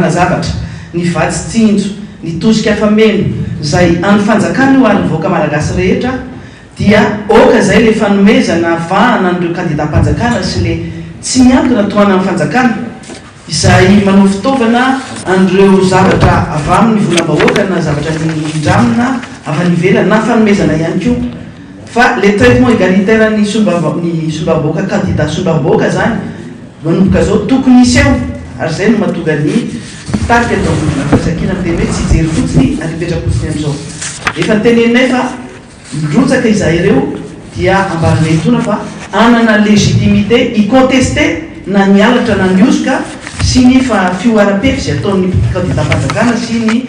fanapahana zavatra, ny vatsy tsinjo, ny tosika fameno zay any fanjakana io ary voaka malagasy rehetra dia oka zay le fanomezana vahana an'ireo kandidam-panjakana sy le tsy miankina toana amin'ny fanjakana izay manao fitaovana an'ireo zavatra avy amin'ny volam-bahoaka na zavatra mindramina avy any ivelany na fanomezana ihany koa. Fa le traitement égalitaire ny sombabahoaka candidat sombabahoaka zany manomboka zao tokony isy eo ary zay no mahatonga ny tarika eto ambonina firaisan-kina miteny hoe tsy hijery fotsiny ary hipetra-potsiny amin'izao. Efa nyteneninay fa mirotsaka izahay ireo dia ambaninay tona fa anana légitimité hicontester na nialatra na niosoka sy ny fioaram-pefy zay ataon'ny candidat-panjakana sy ny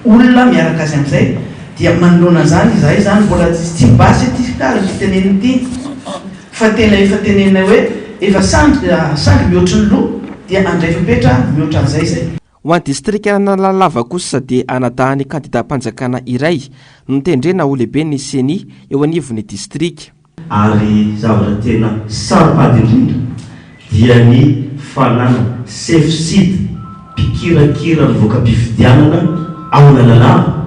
olona miaraka azy amin'izay dia manoloana zany izahay zany mbola tsy basy ty kara fiteneniny ity fa tena efa tenenina hoe efa sangy mihoatra ny loha dia andray fepetra mihoatra an'izay zay. Ho an'ny distrika Analalava kosa dia anadahany candidat-panjakana iray notendrena ho lehibe ny CENI eo anivon'ny distrika. Ary zavatra tena saripady indrindra dia ny fanana sefside mpikirakira mivoaka mpifidianana ao Analalava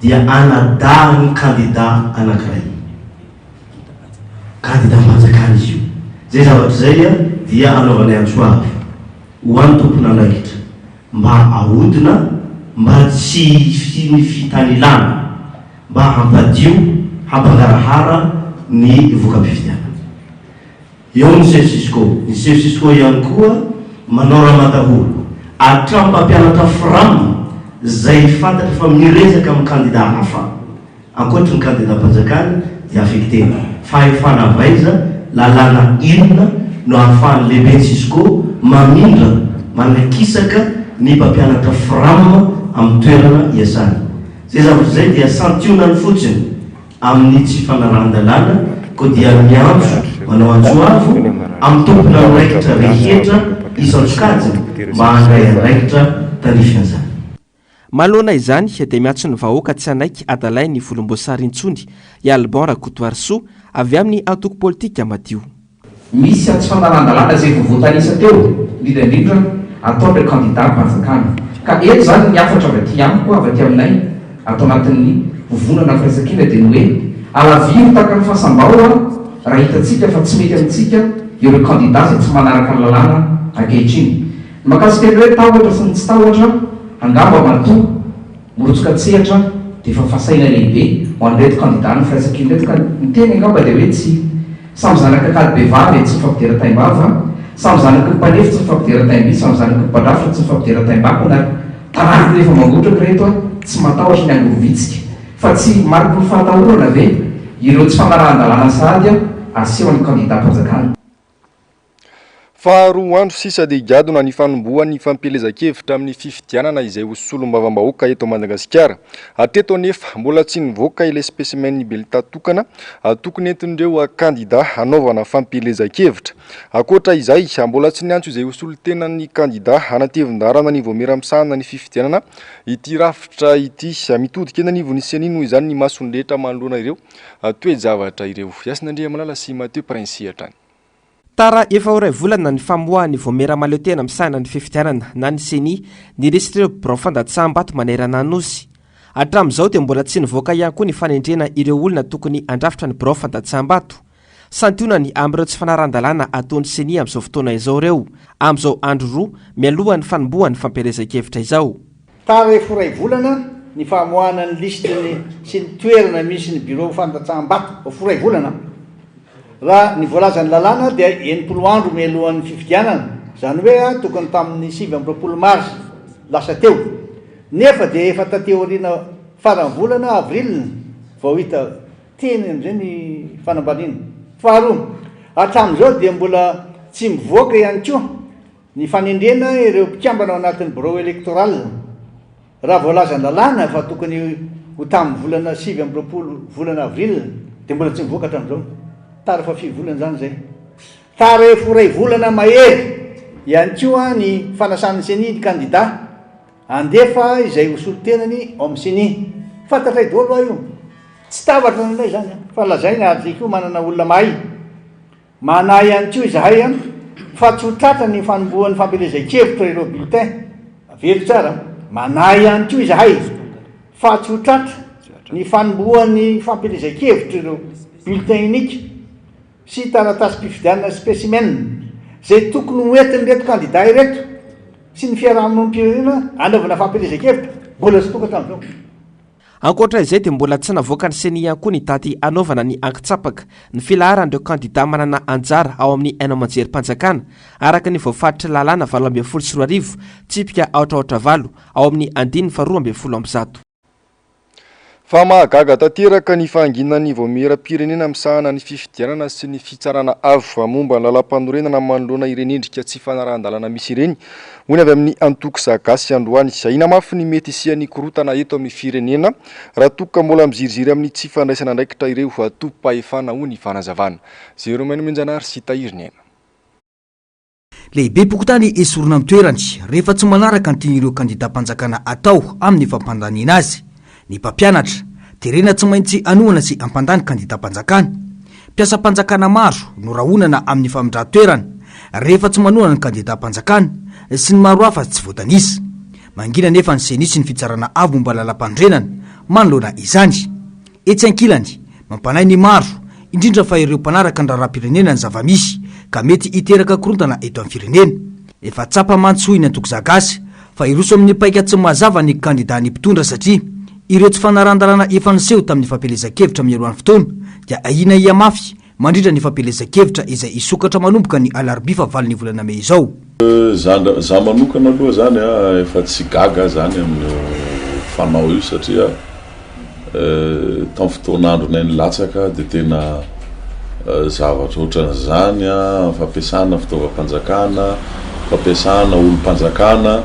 dia anadahany candidat anankiray, candidat-panjakana izy io. Zay zavatra zay dia anaovanay Antsoavy ho an'ny tompona anahitra mba ahodina mba tsy ny fitanilana mba hampadio hampangarahara ny voka-pifidianana. Eo ny Sesisco ihany koa manao raha-mataholo hatramin'ny mpampianatra frama zay fantatra fa miresaka amin'ny candidat hafa ankoatra ny candidat-panjakana dia affectena fa efana avaiza lalàna inona no ahafahan'ny lehibe Sesisco mamindra manakisaka ny mpampianatra frama amin'ny toerana iasana. Zay zavatra zay dia santionany fotsiny amin'ny tsy fanarahan-dalàna ko dia miantso manao Antsoavo amin'ny tompona raikitra rehetra isantsokajiny mba handray raikitra tanifin'izany. Malona izany dia miatso ny vahoaka tsy anaiky adalay ny volomboasary intsony i Alban Rakotoarisoa avy amin'ny antoko politika madio. Misy tsy fanarahan-dalàna zay vovoatanisa teo indrindra ataon'ireo candidat-panjakana ka eto zany ny afatra avy aty amiko avy aty aminay atao anatin'ny vovonana firaisan-kina dia ny hoe alaviro taka ny fahasambahoa raha hitantsika fa tsy mety amintsika ireo candidat zay tsy manaraka ny lalàna ankehitriny. Makasika ny hoe tahotra sy ny tsy tahotra angamba matoa morotsoka tsehatra dia efa fasaina lehibe ho an'ireto candidat ny firaisan-kina reto ka ny teny angamba dia hoe tsy samy zanaka akadibevavy tsy mifampidera taimbava, samy zanaky mpanefy tsy mifampidera taimby, samy zanaky mpandrafitra tsy mifampidera taimbako na tarafy rehefa mangotraka reto tsy matahotra ny angorovitsika fa tsy mariky ny fahatahorana ve ireo tsy fanarahan-dalàna sady aseho ny candidat-panjakana. Faharoa andro sisa dia gadona ny fanombohan'ny fampelezan-kevitra amin'ny fifidianana izay ho solombavam-bahoaka eto Madagasikara. Hatreto anefa mbola tsy nivoaka ilay spécimen belita tokana tokony entin'ireo candidat hanaovana fampelezan-kevitra. Akoatra izay mbola tsy niantso izay ho solotenan'ny candidat hanatevin-darana ny voameramisahana ny fifidianana ity rafitra ity mitodika eny anivon'ny CENI noho izany ny masonrehetra manoloana ireo toe-javatra ireo. Yasinandria Malala sy Mateo Prince hatrany. Tara efa oray volana ny famoahany voamera-maleo tena misahana ny fifidianana na ny CENI ny restreo birao fandatsambato manerana anosy. Hatramin'izao dia mbola tsy nivoaka ihany koa ny fanendrena ireo olona tokony andrafitra ny birao fandatsambato. Santionany amin'ireo tsy fanarahan-dalàna ataon'ny CENI amin'izao fotoana izao ireo amin'izao andro roa mialohan'ny fanombohan'ny fampelezan-kevitra izao. Tara efa oray volana ny famoahana ny listany sy ny toerana misy ny birao fandatsambato efa oray volana. Raha ny voalaza ny lalàna dia 9 andro mialohan'ny fifidianana, zany hoe tokony tamin'ny 7 mars lasa teo. Nefa dia efa tateo ariana farany volana avril vao hita teny amin'izay ny fanambadiana. Faharoa, hatramin'izao dia mbola tsy mivoaka ihany koa ny fanendrena ireo mpikambana ao anatin'ny birao électoral. Raha voalaza ny lalàna fa tokony ho tamin'ny volana 7 volana avril dia mbola tsy mivoaka hatramin'izao. Tara fa 10 volana zany zay. Tara efa oray volana mahery ihany koa ny fanasan'ny CENI ny candidat andefa izay ho solotenany amin'ny CENI. Fantatray daholo io. Tsy tabatra nanay zany fa lazainy ary koa manana olona mahay. Manahy ihany koa izahay fa tsy ho tratra ny fanombohan'ny fampelezan-kevitra ireo bulletin very tsara manahy ihany ko izahay fa tsy ho tratra ny fanombohan'ny fampelezan-kevitra ireo bulletin unique sy taratasy mpifidianana spécimen zay tokony hoentiny reto candidat ireto sy ny fiarahamonimpirenena anaovana fampelezan-kevitra mbola sy tokatra am'izao. Ankoatra izay dia mbola tsy navoaka ny seny ihany koa ny daty anaovana ny ankitsapaka ny filaharan'ireo kandida manana anjara ao amin'ny haino amanjerim-panjakana araka ny voafaritra lalàna 7 tsipika aotraotra 7 ao amin'ny 2 fa mahagaga tanteraka ny fahanginan'ny voamera-pirenena amsahana ny fifidianana sy ny fitsarana avo momba ny lalam-panorenana manoloana ireny endrika tsy fanarahan-dalana misy ireny hoy avy amin'ny antoko sagasy androany izay namafy ny mety isian'ny korotana eto amin'ny firenena raha toka mbola miziriziry amin'ny tsy fandraisana ndraikitra ireo atom-pahefana ho ny fanazavana zero menomenjanary sy tahiriny aina lehibe pokotany esorona amin'ny toerany rehefa tsy manaraka ny tian'ireo kandida-mpanjakana atao amin'ny fampandaniana azy ny mpampianatra terena tsy maintsy anohana sy ampandany kandida-mpanjakana mpiasa-mpanjakana maro no rahonana amin'ny famindran-toerana rehefa tsy manohana ny kandida-mpanjakana sy ny maro hafa tsy voatanisa mangina nefa ny senisy ny fitsarana avo momba lalam-pandrenana manoloana izany etsy ankilany mampanay ny maro indrindra fa ireo mpanaraka ny raharam-pirenena ny zavamisy ka mety hiteraka korontana eto amin'ny firenena efa tsapa mantsohy ny antoko zagasy fa iroso amin'ny paika tsy mazava ny kandida ny mpitondra satria ireo tsy fanaran-dalana efa niseho tamin'ny fampelezan-kevitra mialohan'ny fotoana dia ahina iamafy mandrindra ny fampelezan-kevitra izay isokatra manomboka ny alarobia fa 9 volana Mey izao. Za manokana aloha zany efa tsy gaga zany amin'ny fanao io satria tamin'ny fotoan'andronay ny latsaka dia tena zavatra ohatran'izany fampiasana fitaovam-panjakana fampiasana olom-panjakana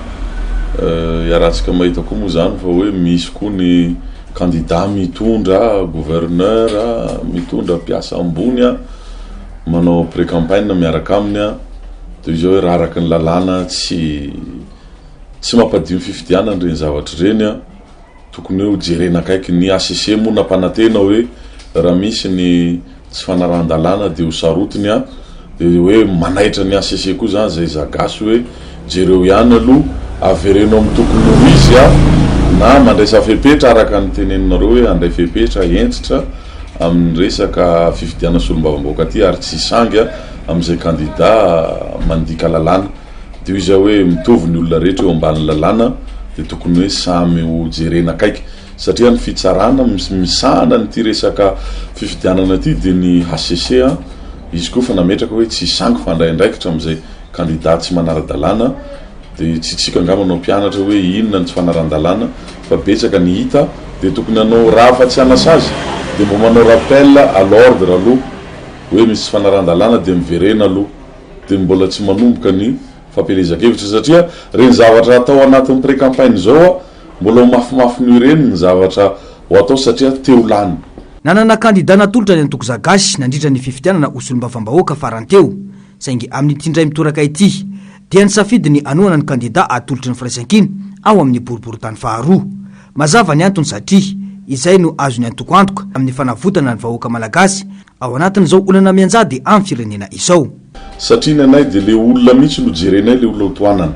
iaratsika mahita koa moa zany fa hoe misy koa ny kandida mitondra gouverneur mitondra mpiasa ambony manao pré-campagne miaraka aminy dia izao hoe raha araka ny lalàna tsy mampadio fifidianana reny zavatra reny tokony hoe jerena akaiky ny ACC moa nampanantena hoe raha misy ny tsy fanarahan-dalàna dia ho sarotiny dia hoe manaitra ny ACC koa zany zay zagasy hoe jereo ihany aloha avereno amin'ny tokony ho izy na mandraisa fepetra araka ny teneninareo hoe andray fepetra entsitra amin'ny resaka fifidiana solombavam-bahoaka aty ary tsy sangy amin'izay kandida mandika lalàna dia izy hoe mitovy ny olona rehetra eo ambany lalàna dia tokony hoe samy ho jerena akaiky satria ny fitsarana misahana nyty resaka fifidianana aty dia ny ACC izy koa fa nametraka hoe tsy sangy fandraindraikitra amin'izay kandida tsy manara-dalàna dia tsy tsika angamba anao mpianatra hoe inona ny tsy fanaran-dalàna fa betsaka ny hita dia tokony anao raha fa tsy anasa azy dia mbo manao rappel à l'ordre aloha hoe misy tsy fanaran-dalàna dia miverena aloha dia mbola tsy manomboka ny fampelezan-kevitra satria reny zavatra atao anatin'ny pré-campagne zao mbola mafimafiny ireny ny zavatra ho atao satria teo lany. Nanana kandida natolotra ny antoko zagasy nandritra ny fifidianana solombavam-bahoaka faranteo saingy amin'ny tindray mitoraka ity dia nisafidy ny anohana ny kandida atolotry ny firaisan-kina ao amin'ny boriboritany faharoa mazava ny antony satria izay no azo ny antoko antoka amin'ny fanavotana ny vahoaka malagasy ao anatin'izao olana mianjady amin'ny firenena izao satria ny anay dia le olona mihitsy no jerenay le olona hotoanana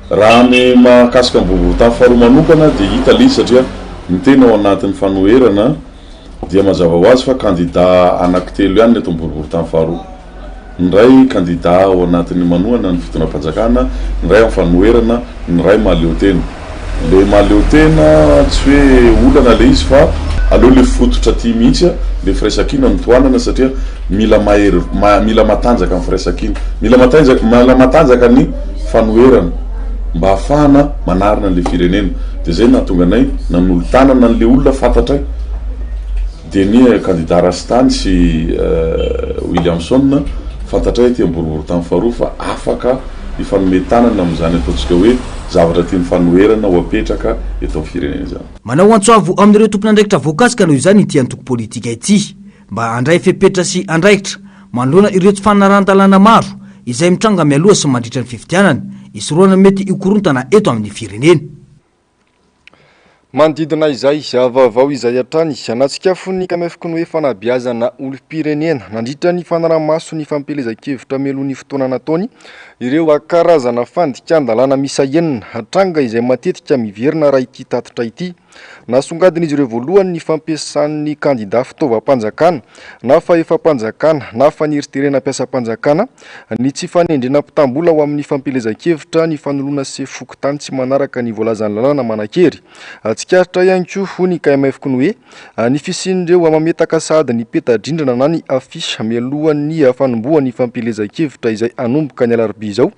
raha ny mahakasika ny boriboritany faharoa manokana dia hita le satria ny tena ao anatin'ny fanoherana dia mazava ho azy fa kandida anankitelo ihany ny eto boriboritany faharoa ny ray kandida ao anatin'ny manohana ny fitonam-panjakana ny ray amin'ny fanoherana ny ray mahaleotena le mahaleotena tsy hoe olana le izy fa aleo le fototra ty mihitsy le firaisan-kina ny toanana satria mila matanjaka amin'ny firaisan-kina mila matanjaka ny fanoherana mba hafahana manarina n'le firenena dia zay nahatonga anay nanolo-tanana n'le olona fantatray dia ny kandida Rastany sy Williamson fantatray ty boriboritany faharoa fa afaka ifanometanana amin'izany ataontsika hoe zavatra tiany fanoherana ho apetraka eto amin'ny firenena izany. Manao antsoavo amin'ireo tompon'andraikitra voakasika noho izany ity antoko politika ity mba handray fepetra sy andraikitra manoloana ireo tsy fanaran-dalàna maro izay mitranga mialoha sy mandritra ny fifidianana isoroana mety ikorontana eto amin'ny firenena. Manodidina izay vaovao izay hatrany anatsika ny kamefiko ny hoe fanabeazana olom-pirenena nandritra ny fanarahamaso ny fampelezan-kevitra melohan'ny fotoana nataony ireo karazana fandikan-dalàna misa enina hatranga izay matetika miverina raha ity tatitra ity. Nasongadin'izy ireo voalohany ny fampiasan'ny kandida fitaovam-panjakana na fahefa-panjakana na faniritirena ampiasam-panjakana ny tsy fanendrena mpitambola ho amin'ny fampelezan-kevitra ny fanoloana se fokontany tsy manaraka ny voalazan'ny lalàna manan-kery. Tsikaritra ihany koa ho ny KMF ny hoe ny fisian'ireo amametaka sady ny peta-drindrina na ny afisha mialohan'ny fanombohan'ny fampelezan-kevitra izay anomboka ny alarobia izao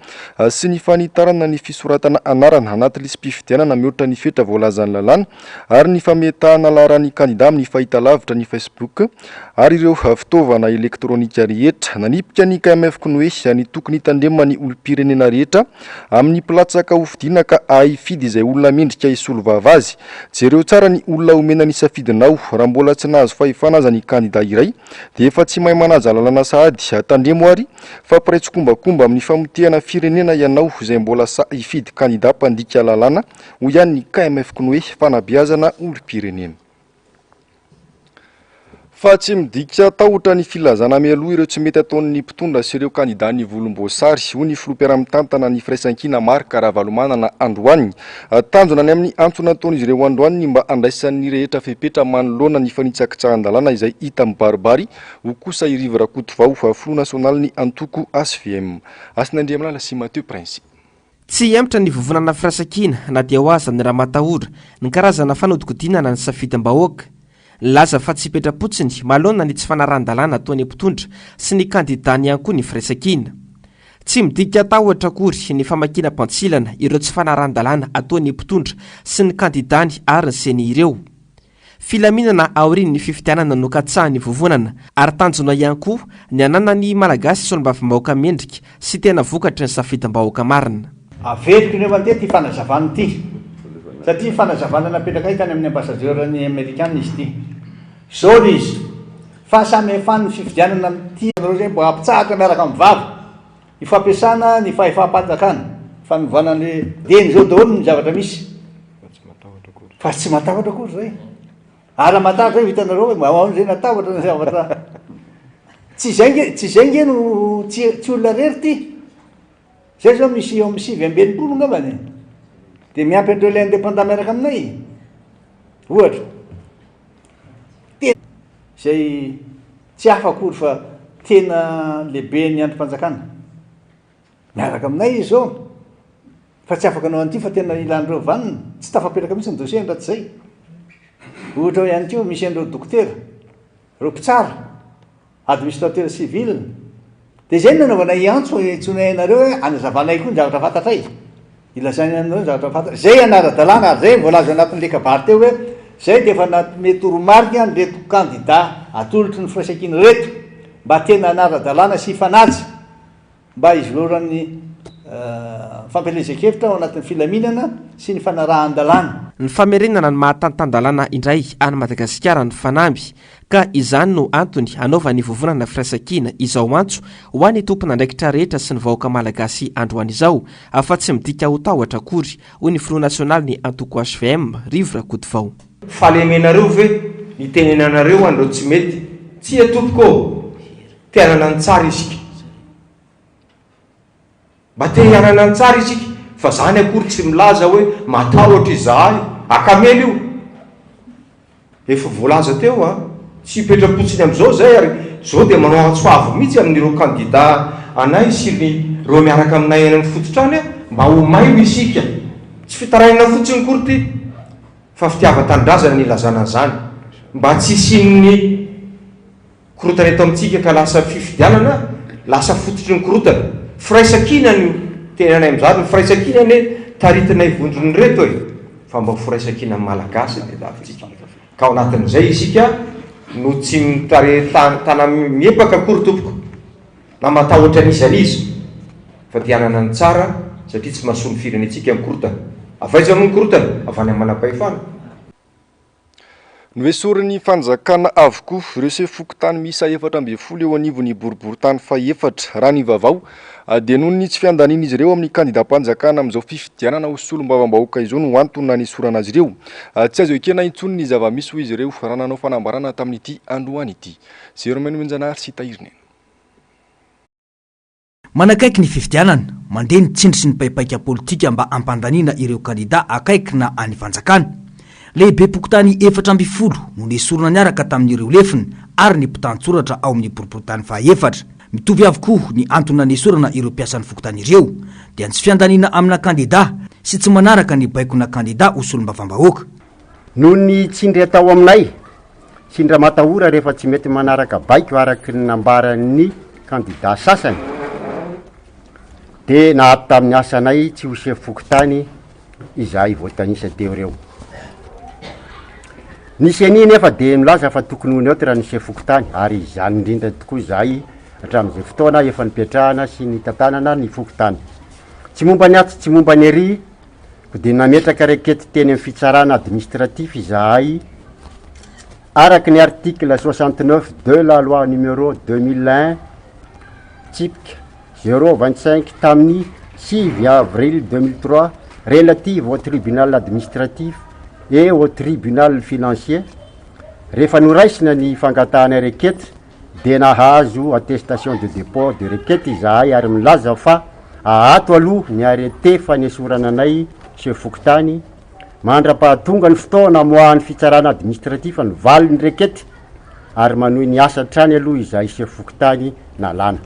sy ny fanitarana ny fisoratana anarana anaty lisam-pifidianana mihoatra ny fetra voalazan'ny lalàna ary ny fametahana laharan'ny kandida amin'ny fahitalavitra ny Facebook ary ireo fitaovana elektronika rehetra. Nanipika ny KMF ny hoe ny tokony hitandremana ny olom-pirenena rehetra amin'ny platsaka hofidiana ka ahifidy izay olona mendrika hisolo vavazy. Jereo tsara ny olona omena ny safidinao raha mbola tsy nahazo fahefana aza ny kandida iray dia efa tsy mahay manaja lalàna sahady tandremo ary fampiraitsokombakomba amin'ny famotehana firenena ianao izay mbola hifidy kandida mpandika lalàna ho ihany ny KMF ny hoe fanabeazana olom-pirenena. Fa tsy midika tahotra ny filazana mialoha ireo tsy mety ataon'ny mpitondra sy ireo kandida ny volomboasary ho ny filoam-piara-mitantana ny firaisan-kina Marc Ravalomanana androany. Tanjona ny amin'ny antso nataon'izy ireo androany mba andraisan'ny rehetra fepetra manoloana ny fanitsakitsahan-dalàna izay hita mibaribary ho kosa irivo Rakotovao Front National ny antoko ASVM. Asin'Andria Malala sy Mathieu Prince. Tsy emtra ny vovonana firaisan-kina na dia ho aza ny raha matahora ny karazana fanodikodinana ny safidim-bahoaka. Laza fa tsy petrapotsiny malona ny tsy fanaran-dalàna ataon'ny mpitondra sy ny kandidany ihany koa ny firaisan-kina. Tsy midika tahotra akory ny famakiam-pantsilana ireo tsy fanaran-dalàna ataon'ny mpitondra sy ny kandidany ary ny seny ireo. Filaminana aorian'ny fifidianana no katsahany vovonana ary tanjona ihany koa ny ananany malagasy solombavam-bahoaka mendrika sy tena vokatra ny safidim-bahoaka marina. Aveliko ny mandeha ty fanazavana ty satria fanazavana napetraka tany amin'ny ambasadeur-ny Amerikana izy ty. Zao izy fahasamihafany fifidianana ty anareo zay mbo ampitsahatra miaraka amin'ny vava ifampiasana ny fahefa-panjakana fanovana ny deny zao daholo ny zavatra misy fa tsy matahotra kory zay ara matahotra zay vitanareo hoe mahoano zay natahotra ny zavatra tsy zay nge no tsy olona rery ty zay zao misy eo amin'ny 5 ambinipolo ngambany dia miampy andreo ilay indépendant miaraka aminay ohatra zay tsy hafa akory fa tena lehibe ny androm-panjakana miaraka aminay izy zao fa tsy afaka anao an'ity fa tena ilan'ireo vanina tsy tafapetraka mihitsy ny dossier ndraty zay. Ohatra ho ihany koa misy an'ireo dokotera reo mpitsara administrateur civil dia zay nanaovana iantso itsonay nareo hoe anazavanay koa ny zavatra fantatray ilazany aminareo ny zavatra fantatra zay anara-dalàna ary zay voalazo anatin'ny lekabary teo hoe zay dia efa mety horomarika ny reto kandida atolotry ny firaisan-kina reto mba tena anara-dalàna sy ifanaja mba izoloran'ny fampelezan-kevitra ao anatin'ny filaminana sy ny fanarahan-dalàna. Ny famerenana ny mahatantan-dalàna indray any Madagasikara ny fanamby ka izany no antony anaova ny vovonana firaisan-kina izao antso ho an'ny tompon'andraikitra rehetra sy ny vahoaka malagasy androany izao afa tsy midika ho tahotra akory ho ny Front National ny antoko HVM Rivo Rakotovao. Falemenareo ve ny tenenanareo andreo tsy mety tsy atompoko tianana ny tsara isika mba te hianana ny tsara isika fa zany akory tsy milaza hoe matahotra izahay akamely io efa voalaza teo a tsy hipetrapotsiny am'izao zay ary zao dia manao atsoavo mihitsy amin'ireo kandida anay sy ny reo miaraka aminay any amin'ny fototrany mba ho maio isika tsy fitarainana fotsiny kory ty fa fitiava-tanindrazana ny ilazana zany mba tsy isin'ny korotana eto amintsika ka lasa fifidianana lasa fototry ny korotana firaisan-kina ny tenanay am'zany ny firaisan-kina ny taritinay vondrony reto e fa mba firaisan-kina malagasy dia davitsika ka ao anatin'izay isika no tsy mitare tana miepaka akory tompoko na matahotra an'izanizy fa dianana ny tsara satria tsy mahasoa ny firenetsika mikorotana avaiza no mikorotana avany amin'ny manam-pahefana. Noesoriny fanjakana avokoa ireo se fokotany misa 4 eo anivony boriboritany fa 4 raha ny vavao dia noho ny tsy fiandanina izy ireo amin'ny kandida-mpanjakana amin'izao fifidianana ho solom-bavam-bahoaka izao no antony nisorana azy ireo tsy azo ekena intsony ny zava-misy ho izy ireo raha nanao fanambarana tamin'ity androany ity. Zero Menonjanary sy Tahirinen. manakaiky ny fifidianana mandeha ny tsindry sy ny paipaika politika mba ampandaniana ireo kandida akaiky na any fanjakana. Lehibe pokotany 420 no nesorona niaraka tamin'ireo lefiny ary ny mpitantsoratra ao amin'ny boriboritany faha-4. Mitovy avokoa ny antony nesorana ireo mpiasan'ny fokotany ireo dia tsy fiandaniana amina kandida sy tsy manaraka ny baikona kandida ho solombavam-bahoaka. Noho ny tsindry atao aminay tsindra matahora rehefa tsy mety manaraka baiko araky ny nambaran'ny kandida sasany dia nahato tamin'ny asanay tsy ho chef fokotany izahay voatanisa teo reo. Nisy aniny nefa dia milaza fa tokony ho neutre raha ny chef fokotany ary izany indrindra tokoa izahay hatramin'izay fotoana efa nipetrahana sy ny tantanana ny fokotany. Tsy momba ny ato tsy momba ny ery dia nametraka rekety teny amin'ny fitsarana administratif izahay araky ny article 69 de la loi numéro 2001 typique 025 tamin'ny 6 avril 2003 relative au tribunal administratif et au tribunal financier. Rehefa noraisina ny fangatahana rekety dia nahazo attestation de dépôt de rekety izahay ary milaza fa ahato aloha ny arrêté fanesorana anay chef fokotany mandra-pahatonga ny fotoana moahany fitsarana administratif ny valiny rekety ary manohy ny asa trany aloha izahay chef fokotany nalana.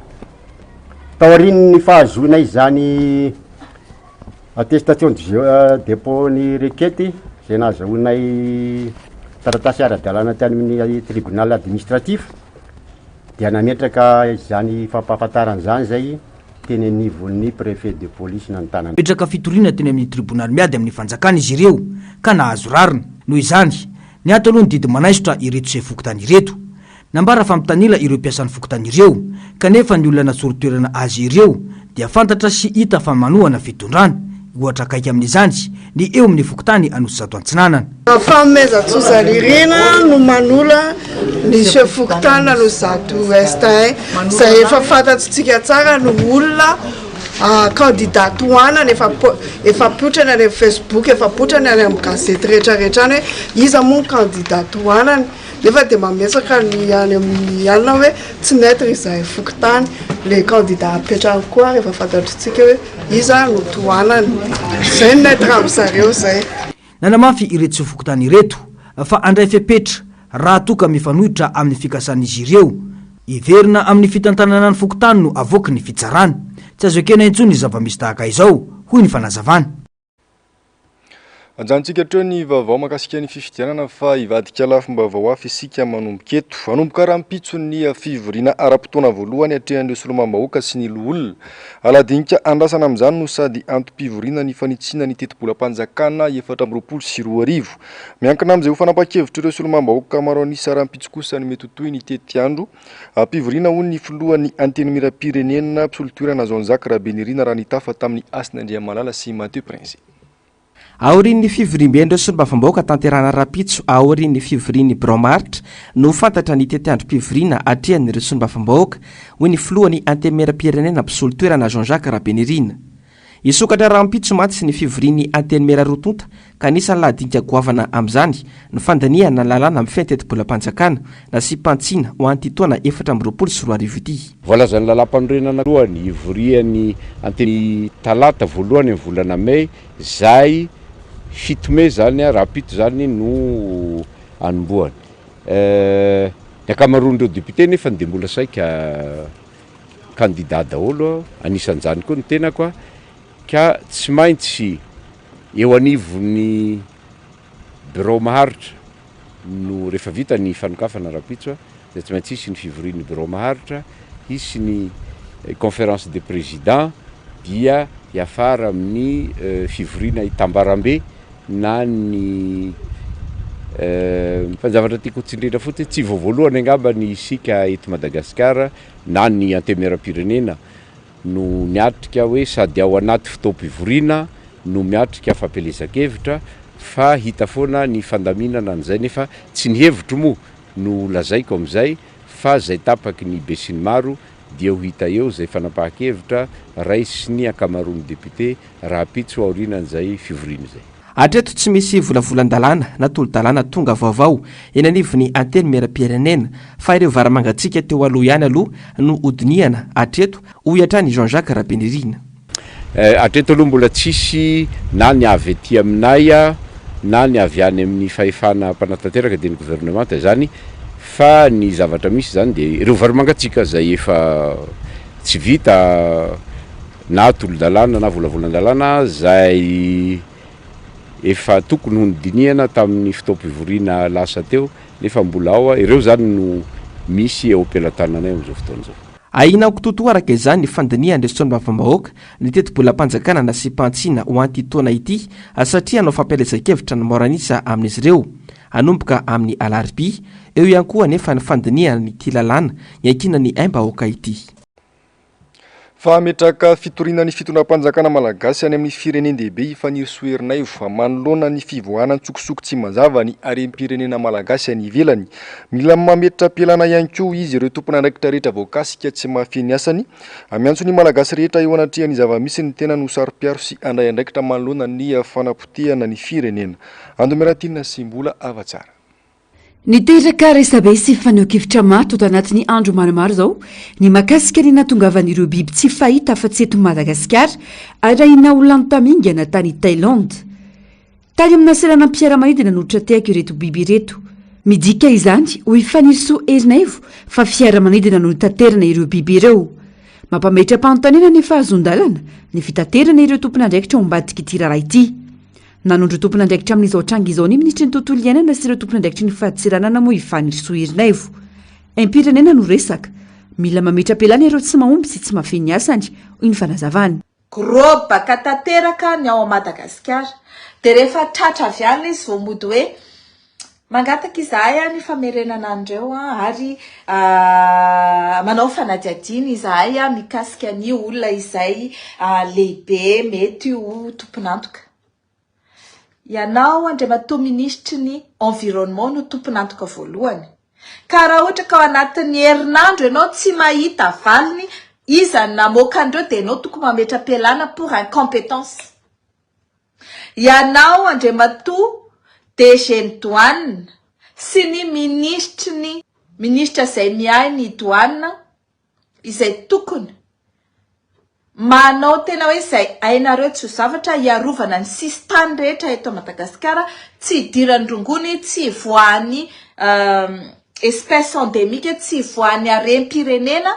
Taoriny ny fahazoana izany attestation de dépôt ny rekety zay nahazahoanay taratasy ara-dalàna tany amin'ny tribunal administratif dia nametraka izany fampahafantarana zany zay teny anivon'ny préfet de police nantanana. Metraka fitoriana teny amin'ny tribunal miady amin'ny fanjakana izy ireo ka nahazo rarina. Noho izany ny ato aloha ny didy manaisotra ireto chef fokotany ireto. Nambara fa mitanila ireo mpiasan'ny fokotany ireo kanefa ny olona natsorotoerana azy ireo dia fantatra sy hita fa manohana fitondrana. Ohatra akaiky amin'izany ny eo amin'ny fokotany Anosizato Antsinanana. Famezatsozaririna no manola ny chef fokotany Anosizato Estain zay efa fantatsika tsara no olona candidat hoanana efa potrana any Facebook efa potrana any amin'ny gazety rehetrarehetra ny iza moa candidat hoanana nefa dia mamesaka ny any amin'ny alina hoe tsy neutre izahay fokotany le candidat apetraka koa rehefa fantatritsika hoe iza no tohanany zay neutre amin'zareo zay. Nanamafy ireto chef fokotany ireto fa andray fepetra raha toka mifanohitra amin'ny fikasan'izy ireo iverina amin'ny fitantanana ny fokotany no avoaka ny fitsarana. Tsy azo ekena intsony ny zava-misy tahaka izao hoy ny fanazavana. Anjantsika hatreo ny vaovao mahakasika ny fifidianana fa ivadika lafim-baovao hafa isika manomboka eto. Anomboka rahampitso ny fivoriana ara-potoana voalohany hatrehan'ireo solomam-bahoaka sy ny loholona. Aladinika andrasana amin'izany no sady antom-pivoriana ny fanitsina ny teti-bolam-panjakana 420. Miankina amin'izay ho fanapa-kevitra ireo solomam-bahoaka maro anisa rahampitso kosa ny mety toy ny tety andro. Pivoriana ho ny filohan'ny antenimieram-pirenena mpisolotoerana Jean-Jacques Rabenirina raha nitafa tamin'ny Asin'Andriamalala sy Matthieu Prince. Aorian'ny fivoriam-ben'ireo solombavam-bahoaka tanterana rapitso aorian'ny fivorian'ny Bromaritra no fantatra ny tety androm-pivoriana atrehan'ireo solombavam-bahoaka hoy ny filohan'ny antenimieram-pirenena mpisolotoerana Jean-Jacques Rabenirina. Isokatra rahampitso maty sy ny fivorian'ny antenimera rotonta ka anisan'ny lahadinika goavana amin'izany ny fandaniana ny lalàna amin'ny fiaintetebolam-panjakana na sy pantsina ho antytoana 420 ity. Voalazan'ny lalam-panorenana alohan'ny ivorian'ny anteny talata voalohany amin'ny volana May zay 7 May zany rahampitso zany no anomboany. Ny akamaroan'ireo député nefa dia mbola saika candidat daholo anisan'izany koa ny tenako ka tsy maintsy eo anivon'ny bureau maharitra no rehefa vita ny fanokafana rapitso dia tsy maintsy isy ny fivorian'ny bureau maharitra isy ny conférence des présidents dia hiafara amin'ny fivoriana itambarambe na ny fanjavatra tiako tsindrindra fotsiny tsy voavoalohany angamba ny isika eto Madagasikara na ny antemera-pirenena no miatrika hoe sady ao anaty fotoam-pivoriana no miatrika fampelezan-kevitra fa hita foana ny fandaminana an'izay nefa tsy ny hevitro moa no lazaiko amin'izay fa zay tapaky ny be sy ny maro dia ho hita eo zay fanapahan-kevitra raisy ny akamaroan'ny député rahampitso aorianan'izay fivoriana izay. atreto tsy misy volavolan-dalàna na tolo-dalàna tonga vaovao eny anivony anteny miara-pirenena fa ireo varamangatsika teo aloha ihany aloha no odiniana atreto hoy hatrany Jean-Jacques Rabenirina. Atreto aloha mbola tsisy na ny avy ety aminay na ny avy any amin'ny fahefana mpanatanteraka de ny gouvernemanta zany fa ny zavatra misy zany de ireo varamangatsika zay efa tsy vita na tolo-dalàna na volavolan-dalàna zay efa tokony hondiniana tamin'ny fitaom-pivoriana lasa teo nefa mbola ao ireo zany no misy eo am-pelantananay amin'izao fotoana zao. Aina kototo araka izany ny fandiniana ndesotsony mavambahoaka ny teti-bola-panjakana na sy pantsina ho antytona ity satria anao fampielezan-kevitra ny moranisa amin'izy ireo anomboka amin'ny alarbi eo ihany koa nefa ny fandiniana ny tilalàna iankina ny aim-bahoaka ity. Fa metraka fitorinan'ny fitondram-panjakana malagasy any amin'ny firenendehibe ifanirisoherinay fa manoloana ny fivoahana tsokosoko tsy mazava ny harem-pirenena malagasy any ivelany. Mila mametra pelana ihany koa izy ireo tompon'andraikitra rehetra voakasika tsy mahafeny asany. Amiantso ny malagasy rehetra eo anatrehany zava-misy ny tena no saro-piaro sy andray andraikitra manoloana ny fanapotehana ny firenena. Andomeratina sy mbola avatsara. Niteraka resabe sy faneho-kevitra mato tao anatin'ny andro maromaro zao ny makasika ny natongavan'ireo biby tsy fahita afa-tsy eto Madagasikara arahina ho lanotamingana tany Thaïlande. Tany amina selana mpiara-manidina notra teako ireto biby ireto. Midika izany ho ifanirisoa erinaivo fa fiara-manidina no taterana ireo biby ireo. Mampametra-panotanena nefa azon-dalana ny fitaterana ireo tompon'andraikitra ombadika ity raharaha ity. Nanondro tompon'andraikitra amin'izao tranga izao ny ministry ny tontolo iainana sy ireo tompon'andraikitra ny fahatsiranana moa ifanirisoa erinaivo. Aim-pirenena no resaka. Mila mametra-pelana ireo tsy mahomby sy tsy mahafeny asany hoy ny fanazavana. Grobaka tanteraka ny ao Madagasikara de rehefa tratra avy any izy vao mody hoe mangataka izahay ny famerenana andreo ary manao fanadihadiny izahay mikasika ny olona izay lehibe mety ho tompon'antoka. Ianao andre matoa ministry ny environnement no tompon'antoka voalohany. Ka raha ohatra ka ao anatin'ny herinandro ianao tsy mahita valiny, iza namoaka andreo de ianao tokony mametra pelana pour incompétence. Ianao andre matoa DG ny douane sy ny ministra izay miahy ny douane izay tokony manao tena hoe izay ainareo tsy ho zavatra iarovana ny sistany rehetra eto Madagasikara, tsy idiran'ny rongony, tsy voany espèce endémique, tsy voany harem-pirenena,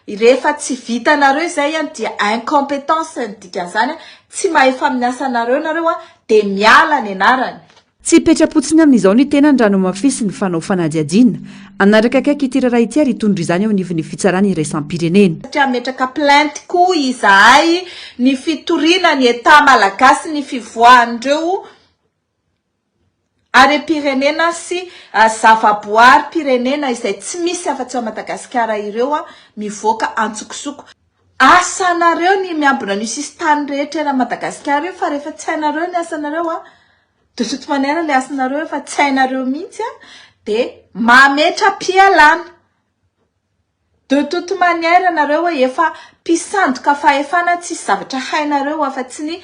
rehefa tsy vitanareo izay dia incompétence ny dikan'izany, tsy mahefa amin'ny asanareo nareo de miala ny anarany. Tsy petra-potsiny amin'izao ny tena ndrano mafisy ny fanao fanadihadina anaraka akaiky ity raharaha ity ary hitondra izany ao anivon'ny fitsarana iraisam-pirenena. Satria metraka plainte koa izahay ny fitoriana ny eta malagasy ny fivoahandreo harem-pirenena sy zavaboary pirenena izay tsy misy afa-tsy ao Madagasikara ireo mivoaka antsokosoko. Asanareo ny miambina ny sistany rehetra era Madagasikara io fa rehefa tsy hainareo ny asanareo de toute manière le asanareo efa tsy hainareo mihitsy de mametra pialana. De toute manière nareo efa mpisandoka fahefana tsy zavatra hainareo afa-tsy ny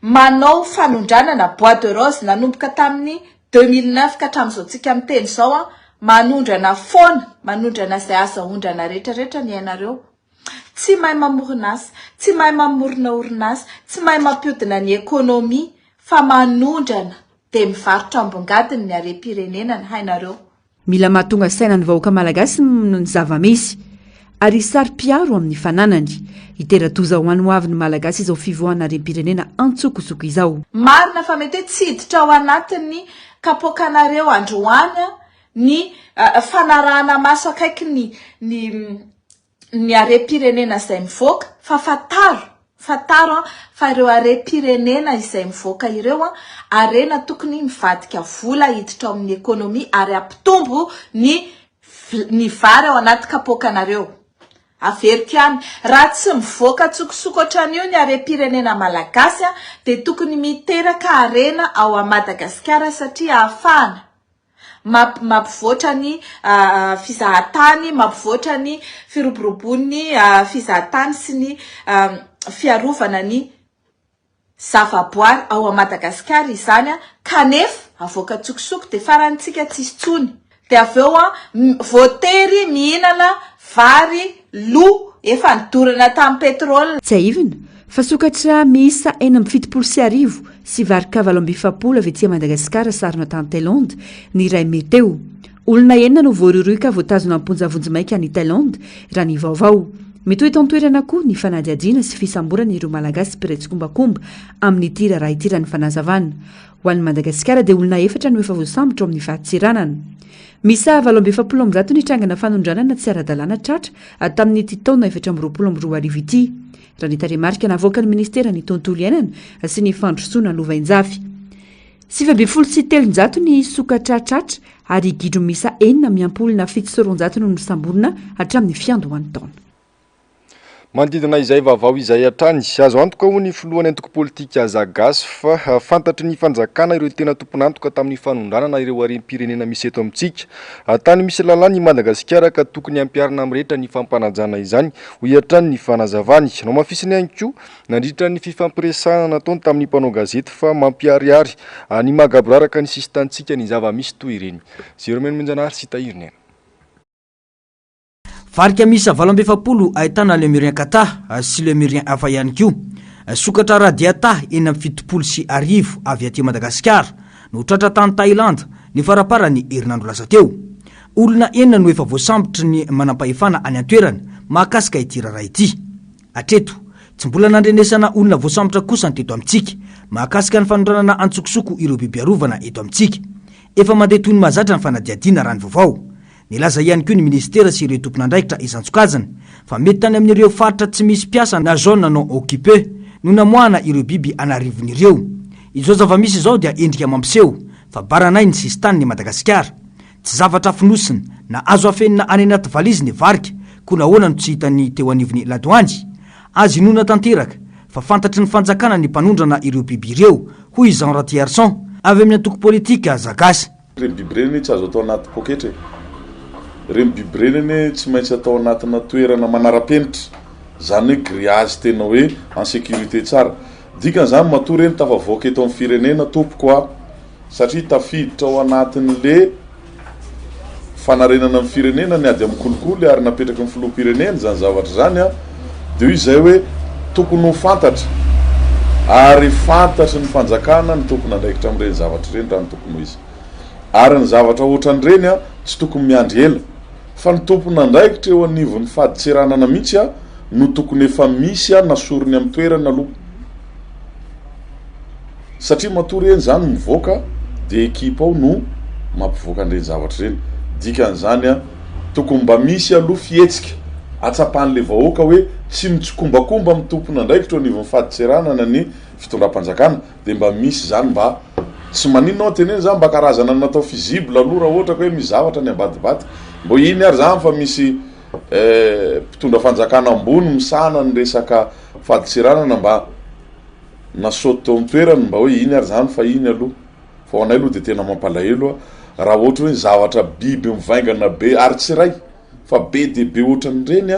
manao fanondranana bois de rose nanomboka tamin'ny 2009 ka hatramin'izao tsika miteny zao manondrana foana, manondrana izay asa ondrana rehetrarehetra ny hainareo. Tsy mahay mamorona asa, tsy mahay mamorona orinasa, tsy mahay mampiodina ny ekonomia fa manondrana de mivarotra ambongadiny ny harem-pirenena ny hainareo. Mila mahatonga saina ny vahoaka malagasy ny zava-misy ary sary-piaro amin'ny fananany hitera-toza ho any hoavy ny malagasy izao fivoahana harem-pirenena antsokosoko izao. Marina fa mety tsy hiditra ao anatin'ny kapoakanareo androany ny fanarahana maso akaiky ny harem-pirenena izay mivoaka fa fataro fa ireo harem-pirenena izay mivoaka ireo arena tokony mivadika vola hiditra ao amin'ny ekonomia ary ampitombo ny vary ao anaty kapoakanareo. Averiko ihany, raha tsy mivoaka tsokosoko ohatran'io ny harem-pirenena malagasy de tokony miteraka arena ao Madagasikara satria ahafahana mampivoatra ny fizahatany, mampivoatra ny firoborobon'ny fizahatany sy ny fiarovana ny zavaboary ao a Madagasikara izany kanefa avoaka tsokosoko de farantsika tsisy tsony de aveo voatery mihinana vary lo efa nidorana tamin'ny petrôle. Tsy aivina fa sokatra miisa 770 sy vary kavalo amby 700 avy ety Madagasikara sarona tany Thaïlande ny iray meteo. Olona enina no voarohirohika voatazona amponjavonjy maika any Thaïlande raha ny vaovao. Metoy eto an-toerana koa ny fanadihadiana sy fisamborana ireo malagasy piraitsikombakomba amin'ny ity raha ity raha ny fanazavana. Ho an'ny Madagasikara dia olona efatra no efa voasambotra amin'ny fahatsiranana. Misa 770 ny trangana fanondranana tsy ara-dalàna tratra tamin'ity taona 2024 ity. Raha ny taremarika navoaka ny ministera ny tontolo iainana sy ny fandrosoana lovainjafy. 703 ny sokatra tratra ary gidro misa 4 miampolona 700 no samborina hatramin'ny fiandohan'ny taona. Mandidina izay vaovao izay hatrany azo antoka ho ny filohan'ny antoko politika Zagasy fa fantatry ny fanjakana ireo tena tomponantoka tamin'ny fanondranana ireo harem-pirenena misy eto amintsika. Tany misy lalàna i Madagasikara ka tokony ampiarina amin'ny rehetra ny fampanajana izany ho hiatrany ny fanazavany. No mafisiny ihany koa nandritra ny fifampiresahana nataony tamin'ny mpanao gazety fa mampiariary ny magaboraraka ny sistantsika ny zava-misy toy ireny. Zeromeno Menjanary sy Tahirina. Varika misa 770 ahitana le murien kata sy le murien hafa ihany koa. Sokatra radiata 770 sy arivo avy aty Madagasikara no tratra tany Thaïlande ny faraparany herinandro lasa teo. Olona enina no efa voasambotry ny manampahefana any an-toerana mahakasika ity raharaha ity. Atreto tsy mbola nandrenesana olona voasambotra kosa ny teto amintsika mahakasika ny fanondranana antsokosoko ireo biby arovana eto amintsika. Efa mandeha toy ny mahazatra ny fanadihadiana raha ny vaovao. Nilaza ihany koa ny ministera sy ireo tompon'andraikitra izantsokajana fa mety tany amin'ireo faritra tsy misy piasa na zone non occupé no namoahana ireo biby anarivon'ireo. Izao zava-misy izao dia endrika mampiseho fa baranay ny sisy tany ny Madagasikara. Tsy zavatra finosina na azo afenina any anaty valizy ny varika koa nahoana no tsy hitany teo anivon'ny ladoandy. Azy inona tanteraka fa fantatry ny fanjakana ny mpanondrana ireo biby ireo hoy Jean Ratierson avy amin'ny antoko politika Zagasy. Ireny biby reny tsy azo atao anaty poketra. Ireny biby reny tsy maintsy atao anatina toerana manara-penitra, zany hoe grillage tena hoe en sécurité tsara. Dikan'izany matoa reny tafavoaka eto amin'ny firenena tompoko satria tafiditra ao anatin'le fanarenana amin'ny firenena ny ady amin'ny kolikoly ary napetraka amin'ny filoham-pirenena zany zavatra zany dia izay hoe tokony ho fantatra ary fantatry ny fanjakana ny tompony andraikitra amin'ireny zavatra ireny raha ny tokony ho izy. Ary ny zavatra ohatran'ireny tsy tokony miandry ela fa ny tompony andraikitra eo anivon'ny faditseranana mihitsy no tokony efa misy nasorony amin'ny toerana aloha. Satria matoa reny zany mivoaka dia ekipa ao no mampivoaka an'ireny zavatra ireny. Dikan'izany tokony mba misy aloha fihetsika atsapan'le vahoaka hoe tsy mitsokombakomba amin'ny tompony andraikitra eo anivon'ny faditseranana ny fitondram-panjakana dia mba misy zany mba tsy maninona teneny zany mba karazana natao fizible aloha raha ohatra hoe misy zavatra ny ambadibady. Mbo iny ary zany fa misy mpitondra fanjakana ambony misahana ny resaka faditseranana mba nasoto teo amin'ny toerana mba hoe iny ary zany fa iny aloha. Fa ho anay aloha dia tena mampalahelo raha ohatra hoe zavatra biby mivaingana be ary tsy ray fa be dia be ohatran'ireny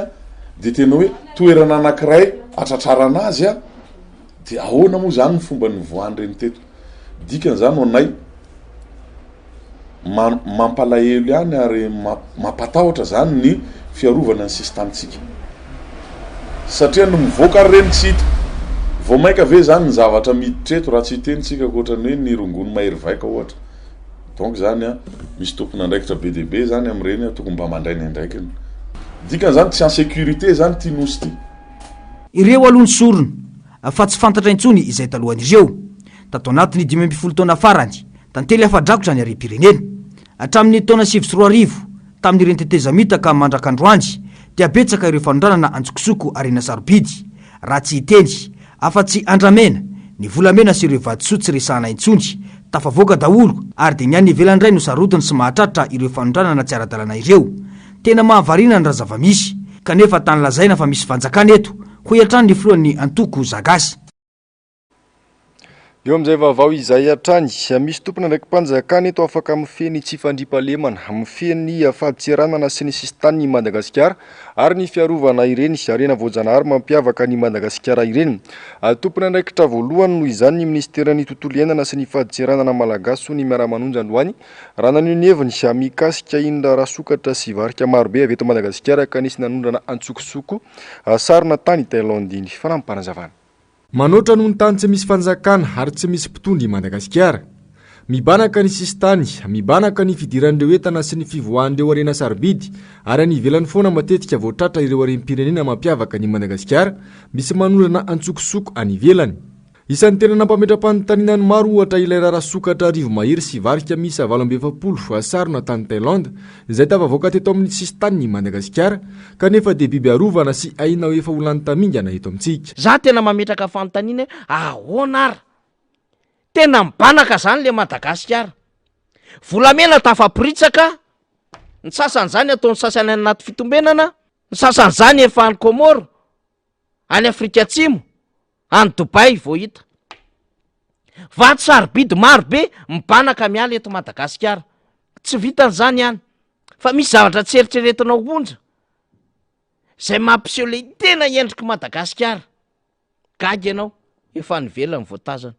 dia tena hoe toerana anankiray atratrarana azy dia ahoana moa zany ny fomba ny voan'ireny teto. Dikan'izany ho anay mampalahelo ihany ary mampatahotra zany ny fiarovana ny sistantsika satria no mivoaka reny tsy hita vao maika ve zany ny zavatra miditra eto raha tsy hitenitsika ohatrany hoe ny rongony mahery vaika ohatra. Donc zany misy tompony andraikitra be dia be zany amin'ireny tokony mba mandray ny andraikiny. Dikan'izany tsy en sécurité zany ty nosy ty. Ireo aloha ny sorona fa tsy fantatra intsony izay talohan'ireo. Tato anatin'ny 20 taona farany tantely afa-drakotra ny harem-pirenena hatramin'ny taona 2004 tamin'ireny tetezamita ka mandrak'androandy dia betsaka ireo fanondranana antsokosoko arena sarobidy raha tsy hiteny afa-tsy andramena ny volamena sy ireo vadisoa tsy resahana intsony tafavoaka daholo ary dia niany ivelandray no sarotiny sy mahatratra ireo fanondranana tsy ara-dalàna ireo. Tena mahavarina ny raha zava-misy kanefa tany lazaina fa misy fanjakana eto ho hiatrany ny filohan'ny antoko Zagasy. eo amin'izay vaovao izay hatrany misy tompona ndraiky mpanjakana eto afaka mifeny tsy fandrimpahalemana mifeny fahaditsiranana sy ny sisy tany ny Madagasikara ary ny fiarovana ireny arena voajanahary mampiavaka ny Madagasikara ireny. Tompona ndraikitra voalohany noho izany ny ministeran'ny tontolo iainana sy ny fahaditsiranana malagasy ny miara-manonja androany raha nanio ny heviny mikasika indra rasokatra sy varika marobe avy eto Madagasikara ka nisy nanondrana antsokosoko sarina tany Thaïlande iny fanampanazavana. Manoatra noho ny tany tsy misy fanjakana ary tsy misy mpitondry Madagasikara. Mibanaka ny sisy tany, mibanaka ny fidiran'ireo entana sy ny fivoahan'ireo arena sarobidy ary any ivelany foana matetika voatratra ireo harem-pirenena mampiavaka ny Madagasikara misy manondrana antsokosoko any ivelany. Isan'ny tena nampametra-panontaniana ny maro ohatra ilay rarasokatra arivo mahery sy varika misa 720 sarona tany Thaïlande izay tafavoaka teto amin'ny sisy tany ny Madagasikara kanefa dia biby arovana sy aina efa ho lany tamingana eto amintsika. Za tena mametraka fanontaniana ahoana ara tena mibanaka zany le Madagasikara, volamena tafaporitsaka, ny sasan'izany ataon'ny sasany anaty fitombenana, ny sasan'izany efa any Komoro, any Afrika Atsimo, any Dubai vao hita. Vato sarobidy maro be mibanaka miala eto Madagasikara. Tsy vitan'izany ihany fa misy zavatra tsy eritreretina onja zay mampiseho le tena endriky Madagasikara. Gaga ianao efa nivelany voatazana.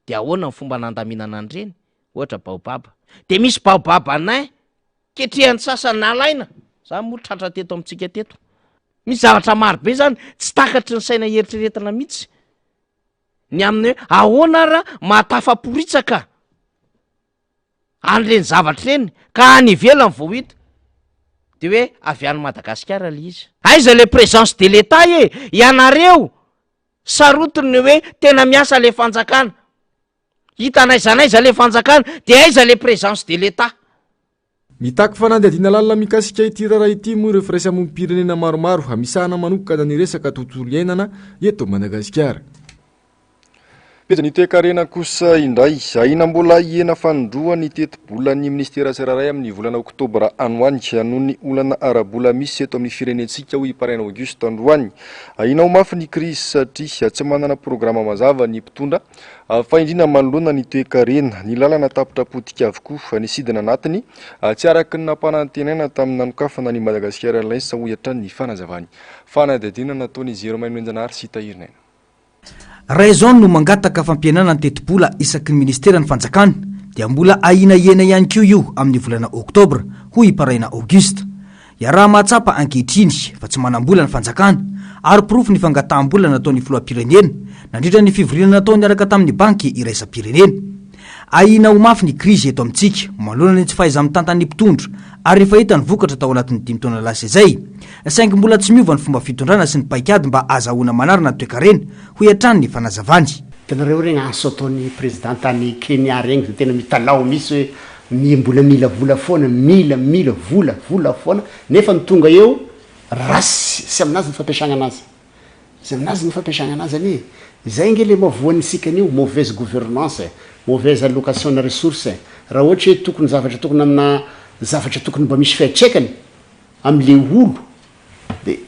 Dia ahoana ny fomba nandaminana andreny ohatra baobaba. Dia misy baobaba anay ketrehan'ny sasany nalaina. Za moa tratra teto amintsika teto. Misy zavatra maro be zany tsy takatry ny saina eritreretina mihitsy. Ny amin'ny hoe ahoana ara mahatafaporitsaka an'ireny zavatra ireny ka any ivelany vao hita. Dia hoe avy any Madagasikara le izy. Aiza le présence de l'État ianareo sarotiny hoe tena miasa le fanjakana. Hitanaiza le fanjakana dia aiza le présence de l'État. Mitaky fanadihadiana lalina mikasika ity raharaha ity moa ireo firaisamonim-pirenena maromaro hamisahana manokana ny resaka tontolo iainana eto Madagasikara. Pejy ny toe-karena kosa indray ahina mbola hiena fanondroany teti-bolan'ny ministera tsirairay amin'ny volana oktobra anoany noho ny olana ara-bola misy eto amin'ny firenentsika ho iparaina Auguste androany. Ahina ho mafy ny crise satria tsy manana programa mazava ny mpitondra fa indrina manoloana ny toe-karena ny lalana tapitra potika avokoa ny sidina anatiny tsy araky ny nampanantenaina tamin'ny nanokafana ny Madagasikara Airlines ho hiatrany ny fanazavany. Fanadihadiana nataony Jérôme Njanahary sy Tahirina. Raison no mangataka fampianana ny teti-bola isaky ny ministera ny fanjakana dia mbola ahina iena ihany koa io amin'ny volana oktobra ho iparaina Auguste. Iaraha mahatsapa ankehitriny fa tsy manambola ny fanjakana ary pirofo ny fangataham-bola nataon'ny filoham-pirenena nandritra ny fivorinana nataony niaraka tamin'ny banky iraisam-pirenena. Ahina ho mafy ny krizy eto amintsika manoloana ny tsy fahaiza mitantany mpitondra ary rehefa hita ny vokatra tao anatin'ny 5 taona lasa izay saingy mbola tsy miova ny fomba fitondrana sy ny paikady mba azahoana manarina ny toe-karena ho iatrany ny fanazavany. Tenareo regny aso ataon'ny présidente any Kenya regny tena mitalao misy hoe mbola mila vola foana mila vola foana nefa ny tonga eo rasy sy aminazy ny fampiasagna anazy. Sy aminazy ny fampiasagna anazy ani. Zay nge le mavoan'ny sikan'io mauvaise gouvernance, mauvaise allocation na ressources. Raha ohatra hoe tokony zavatra tokony amina zavatra tokony mba misy fiatraikany am'le olo dia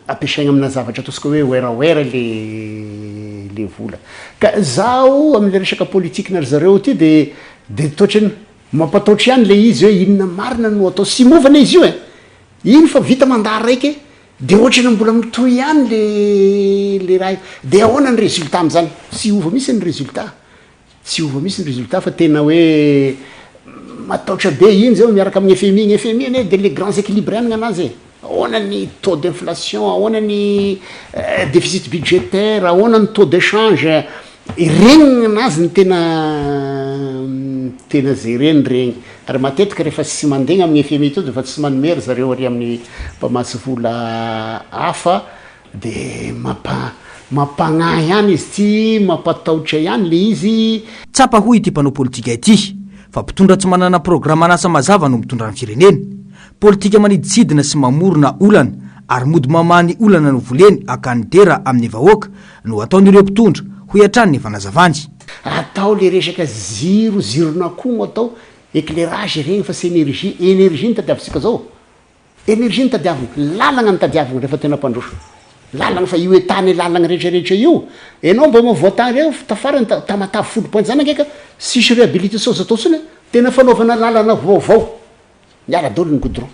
ampiasaigna amina zavatra ataosika hoe oeraoera le vola. Ka zaho amin'le resaka politique nary zareo ty dia toatrany mampataotry ihany le izy hoe inona marina no atao sy movana izy io e. Iny fa vita mandary raiky dia ohatrany mbola mitoy ihany le raha dia ahoana ny résultat amin'izany tsy ova misy ny résultat. Tsy ova misy ny résultat fa tena hoe mataotra be iny zao miaraka amin'ny FMI ane dia les grands équilibres any anazy. Ahoana ny taux d'inflation, ahoana ny déficit budgétaire, ahoana ny taux d'échange. Regny anazy ny tena zereny regny. Ary matetika rehefa tsy mandegna amin'ny FMI to dia fa tsy manomery zareo ary amin'ny mpamatsy vola hafa dia mampagnahy ihany izy ty, mampatahotra ihany le izy. Tsapa hoy ity mpanao politika ity fa mpitondra tsy manana programa nasa mazava no mitondra ny firenena. Politika maniditsidina sy mamorona olana ary mody mamany olana no voleny akany dera amin'ny vahoaka no ataon'ireo mpitondra ho iatrany ny fanazavany. Atao le resaka zirona koa mo atao éclairage regny fa sy énergie ny tadiavisika zao. Énergie ny tadiavina, lalagna ny tadiavina rehefa tena mpandroso. lalagna fa io hoe tany lalagna rehetrarehetra io anao mba mavoatany reo tafarany tamatavy folo point zany akeka sisy réhabilitation zatao sony tena fanaovana lalana vaovao miaradolo ny goudron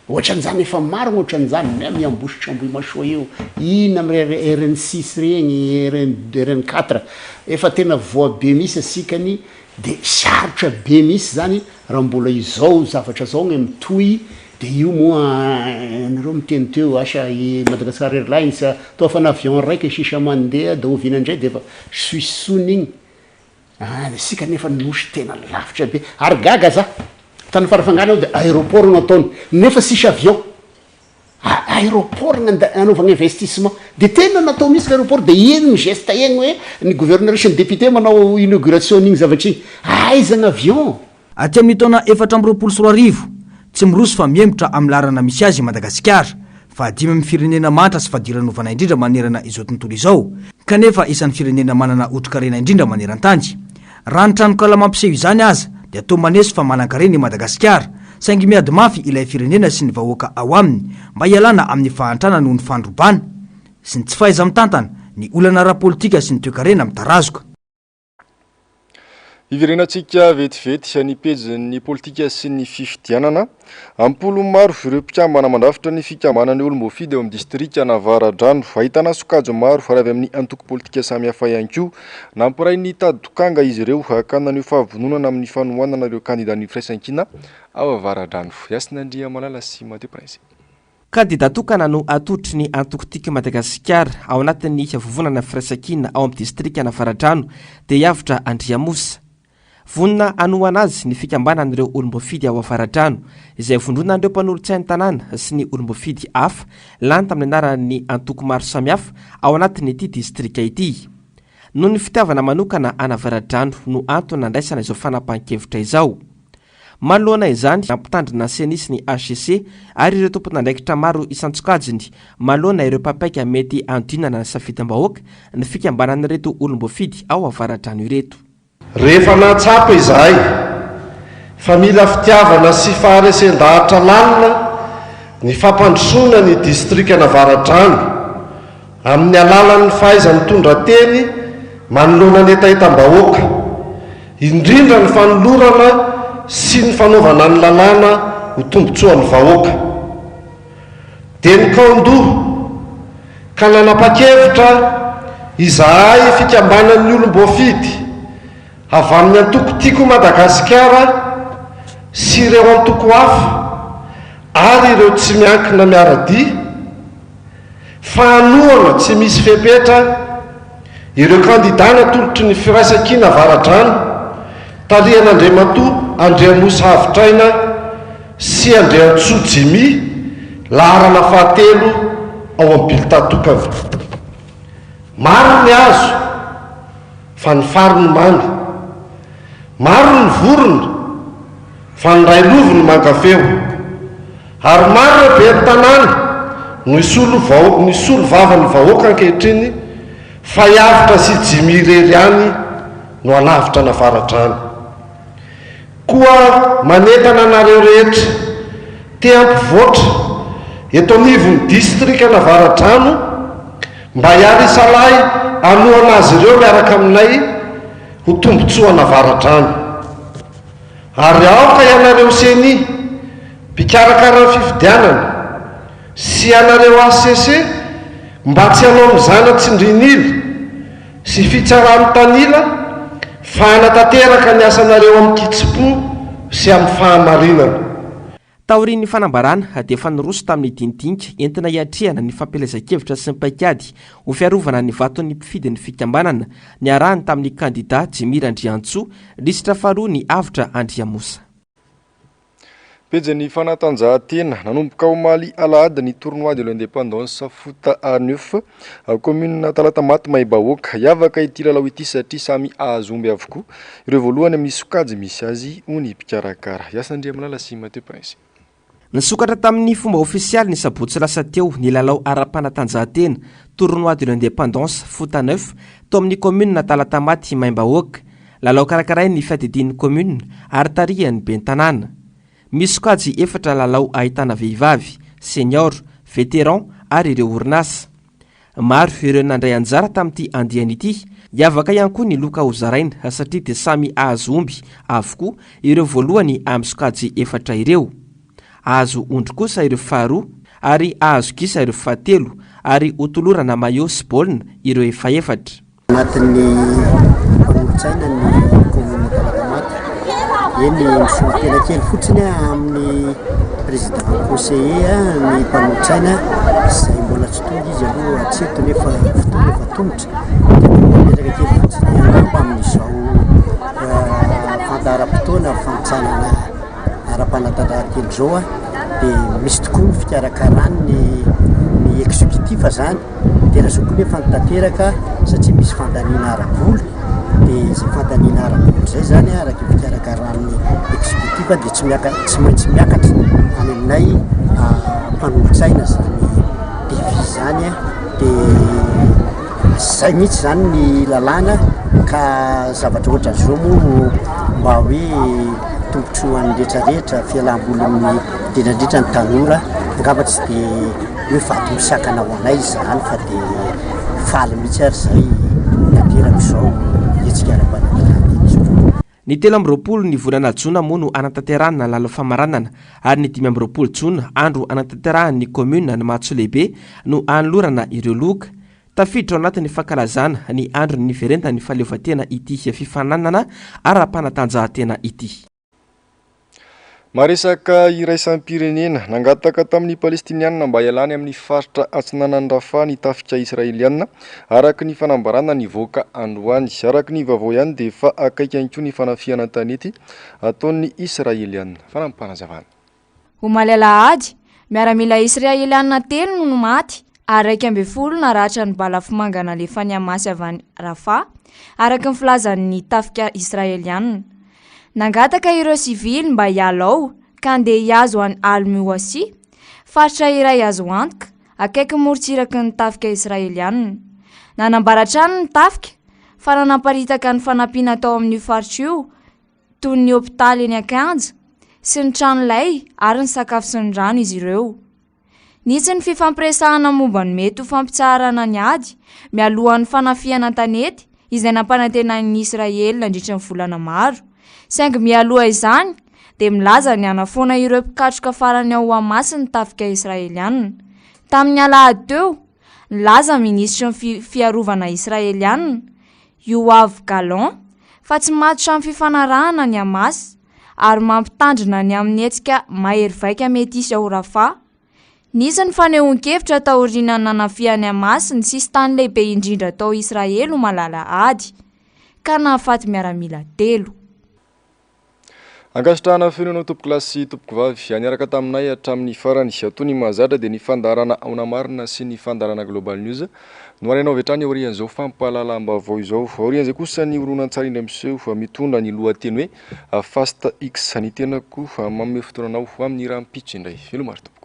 ohatran'izany efa maro ohatran'izany ma miambositra amboy masoa io ina am RN6 regny RN4 efa tena voa be misy asikany de sarotra be misy zany raha mbola izao zavatra zao ny mitoy de io moa nareo miteny teo asa i Madagascar Airlines toa fa avion raiky sisa mandeha da ovina indray de efa suissony igny sika nefa nosy tena lavitra be ary gaga za tany farafangana ao de aéroport no ataony nefa sisy avion aéroport anaovana investissement de tena natao misy aéroport de iny ny geste egny hoe ny gouverneur sy ny député manao inauguration igny zavatra igny aizana avion aty amin'ny taona 420 tsy miroso fa miembotra amin'ny larana misy azy Madagasikara fa dimy amin'ny firenena matra sy fadiranovana indrindra manerana izao tontolo izao kanefa isan'ny firenena manana otrokarena indrindra maneran-tany raha ny tranokala mampiseho izany aza dia atao maneso fa manan-karena i Madagasikara saingy miady mafy ilay firenena sy ny vahoaka ao aminy mba hialana amin'ny fahantrana noho ny fandrobana sy ny tsy fahaiza mitantana ny olana ara-politika sy ny toe-karena mitarazoka iverenantsika vetivety ny pejin'ny politika sy ny fifidianana ampolo maro ireo mpikambana mandrafitra ny fikambanany olom-boafidy eo amin'ny distrika Navaradrano ahitana sokajo maro avy amin'ny antoko politika samihafa ihany koa nampiray ny tady tokanga izy ireo hakanan'io fahavononana amin'ny fanohanana ireo kandida ny firaisankina ao Avaradrano Yasinandria Malala sy Mateo Prince kandida tokana no atotry ny antokotika Madagasikara ao anatin'ny vovonana firaisankina ao amin'ny distrika Navaradrano dia hiavitra Andriamosa vonina anohana azy ny fikambanan'ireo olom-boafidy ao Avaradrano izay vondronan'ireo mpanolotsain'ny tanàna sy ny olom-boafidy hafa lany tamin'ny anaran'ny antoko maro samihafa ao anatin'ity distrika ity noho ny fitiavana manokana any Avaradrano no antony nandraisana izao fanapahan-kevitra izao manoloana izany ampitandrina senisy ny HCC ary ireo tompon'andraikitra maro isantsokajiny manoloana ireo papaika mety andinana safidim-bahoaka ny fikambanan'ireto olom-boafidy ao Avaradrano ireto rehefa natsapa izahay fa mila fitiavana sy faharesen-dahatra lalina ny fampandrosoana ny distrika Navaradrano amin'ny alalan'ny fahaizany tondra-teny manoloana ny etaetam-bahoaka indrindra ny fanolorana sy ny fanaovana ny lalàna ho tombotsoan'ny vahoaka dia ny kaondoha ka nanapa-kevitra izahay fikambanan'ny olom-boafidy avy amin'ny antoko tiako Madagasikara sy ireo antoko hafa ary ireo tsy miankina miaradia fahanoana tsy misy fepetra ireo kandidana tolotry ny firaisankina Avaradrano talian'Andriamatoa Andriamosa Havitraina sy Andriantsojimy laharana fahatelo ao amin'ny bilita-tokana maro ny azo fa ny farony mamy maro ny vorona fa ny ray lovo ny mangafeo ary maro be ny tanàna no isolo vavany vahoaka ankehitriny fa hiavitra sy jimy irery any no alavitra Navaradrano koa manentana anareo rehetra te ampivoatra eto anivon'ny distrika Navaradrano mba hiary isalahy anohana azy ireo miaraka aminay ho tombotsoa Navaradrano ary aoka ianareo seny mpikarakara fifidianana sy anareo HCC mba tsy hanao mizana-tsindrinila sy fitsarany tanila fa hanatanteraka ny asanareo amin'ny kitsipo sy amin'ny fahamarinana taorian'ny fanambarana dia fanoroso tamin'ny dinidinka entina hiatrehana ny fampelezan-kevitra sy ny paikady ho fiarovana ny vaton'ny mpifidy ny fikambanana ny arahany tamin'ny kandida Jimira Andriantsoa lisitra faharoa ny avitra Andriamosa pejany fanatanjahantena nanomboka omaly alahady ny tournoi de l'indépendance foot A9 commune Talatamaty Mahimbahoaka hiavaka ity lalao ity satria samy ahazomby avokoa ireo voalohany amin'ny sokajy misy azy ho ny mpikarakara Yasandria Malala sy Mateo Prince nisokatra tamin'ny fomba ofisialy ny sabotsy lasa teo ny lalao ara-panatanjahantena tournoi de l'indépendance foot A9 to amin'ny commune Talatamaty Mahimbahoaka lalao karakaray ny fiadidin'ny commune ary tarihany bentanàna misy sokajy efatra lalao ahitana vehivavy senior vétéran ary ireo orinasa. Maro ireo nandray anjara tamin'ity andiana ity, hiavaka ihany koa ny loka ho zaraina satria dia samy ahazo omby avokoa ireo voalohany amin'ny sokajy 4 ireo. Ahazo ondry kosa ireo faharoa ary ahazo gisa ireo fahatelo ary hotolorana maillot sy baolina ireo 4. Anatin'ny kolotsaina ny commune Kalamata eny misolo tena kely fotsiny amin'ny président conseiller ny mpanolotsaina izay mbola tsy tonga izy aloha atseto nefa fotoana efa tongotra metraka kely fotsiny angamba amin'izao fandaharam-potoana famitsanana ara-panatanjahantelo zao dia misy tokoa ny fikarakarany ny exécutif zany dia raha zao koa nefa nitateraka satria misy fandaniana ara-bola dia izay fandaniana ara-bola zay zany araka fikarakarany exécutif dia tsy maintsy miakatra any aminay mpanolotsaina zany devise zany dia zay mihitsy zany ny lalàna ka zavatra ohatran'izao moa mba hoe tombotro an'ny rehetrarehetra fialam-bolin'ny drindradrindra ny tanora angamba tsy dia hoe vato misakana ho anay zany fa dia faly mihitsy ary zay nateraka izao etsika ara-panatanjahantelo. Ny 13 ny volana Jona moa no anatanterahana lala famaranana ary ny 15 Jona andro anatanterahany commune ny Mahatsolehibe no anolorana ireo loka. Tafiditra ao anatin'ny fankalazana ny andro ny niverena ny fahaleovan-tena ity fifananana ara-panatanjahantena ity. Maresaka iraisampirenena nangataka tamin'ny palestinianina mba hialany amin'ny faritra atsinanan'ny Rafa ny tafika israeliana araka ny fanambarana nivoaka androany. Araka ny vaovao ihany dia efa akaiky ihany koa ny fanafiana tanety ataon'ny israeliana. Fanampanazavana. Omalela ady miaramila israeliana telo no maty ary 12 naratra ny balafomangana lefany amasy avany Rafa araka ny filazan'ny tafika israeliana. Nangataka ireo sivily mba hialao ka andeha hiazo any Al-Mouassi, faritra iray azo antoka akaiky morontsiraky ny tafika israeliana. Nanambaratra ny tafika fa nanamparitaka ny fanampiana tao amin'ny faritra io toy ny hôpitaly eny Ankanja sy ny trano lay ary ny sakafo sy ny rano izy ireo. Nisy ny fifampiresahana momba ny mety ho fampitsarana ny ady mialohan'ny fanafiana tanety izay nampanantenan'ny Israely nandritra ny volana maro. Saingy mialoha izany dia milaza ny anafoana ireo mpikatroka farany ao Hamas ny tafika israeliana. Tamin'ny alahady teo, nilaza minisitry ny fiarovana israeliana Yoav Gallant fa tsy matotra amin'ny fifanarahana ny Hamas ary mampitandrina ny amin'ny hetsika mahery vaika mety hisy ao Rafa. Nisy ny fanehoan-kevitra taoriana nanafiany Hamas ny sisy tany lehibe indrindra tao Israely ho malala ady ka nahafaty miaramila telo. Ankasitrahana fenona tompoko lasy tompoko vavy aniaraka taminay hatramin'ny farany atony mahazatra dia ny fandarana aona marina sy ny fandarana Global News no arainao avy hatrany aorian'izao fampalalam-baovao izao. Aorian'izay kosa ny horonan-tsara indray miseho fa mitondra ny lohateny hoe Fast X ny tenako manome fotoananao amin'ny raha mipitry indray. Velomarito.